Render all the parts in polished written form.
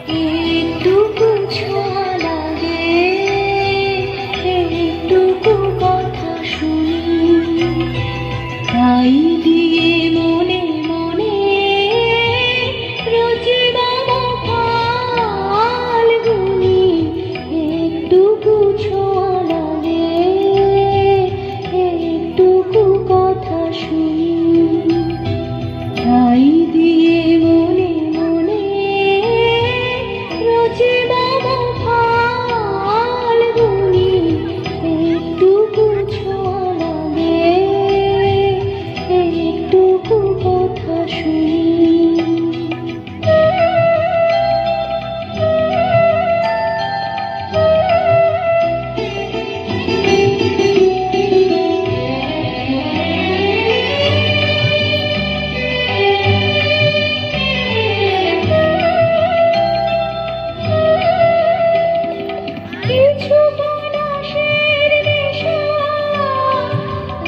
একটুকু ছোঁয়া লাগে, একটুকু কথা শুনি, তাই দিয়ে মনে মনে রোজ বাবা ফাল্গুনি। একটুকু ছোঁয়া লাগে, একটুকু কথা শুনি, তাই দিয়ে মনে মনে রোজ বাবা ফাল্গুনি। একটুকু ছোঁয়া লাগে, একটুকু কথা শুনি। কিছু বাতাসের নেশা,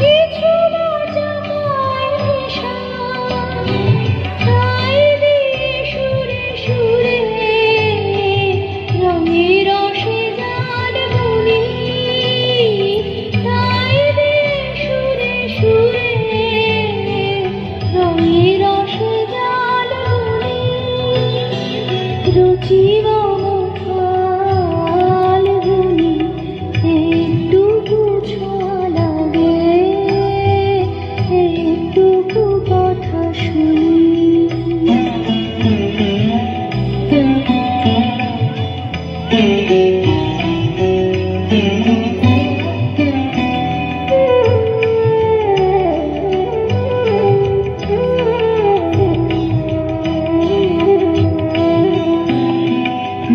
কিছু জামার নেশা, তাই দিয়ে সুরে সুরে রঙের রসে জাল বুনি, তাই দিয়ে সুরে সুরে রঙের রসে জাল বুনি। রুচি একটুকু ছোঁয়া লাগে, একটুকু কথা শুনি।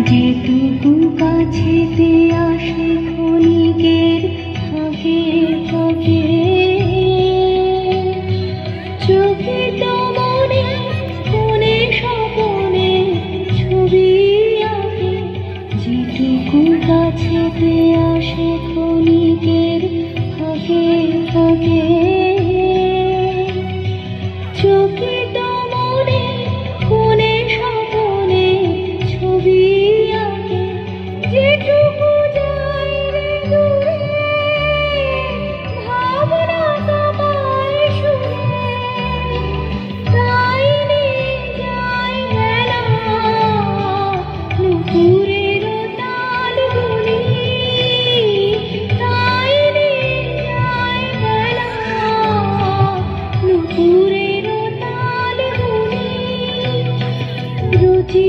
যেটুকু কাছেতে আসে ক্ষণিকের ফাঁকে ফাঁকে, চোখে তো মনে কোণে স্বপনে ছবি আঁকে। যেটুকু কাছেতে আসে ক্ষণিকের ফাঁকে ফাঁকে, চোখে তো মনে কোণে স্বপনে ছবি আঁকে। যেটুকু যাই রে দূরে ভাবনা তোমায় শুনে, তাই নিয়ে যাই বেলা নুপুরের তাল গুনি, তাই নিয়ে যাই বেলা নুপুরের তাল গুনি। রুচি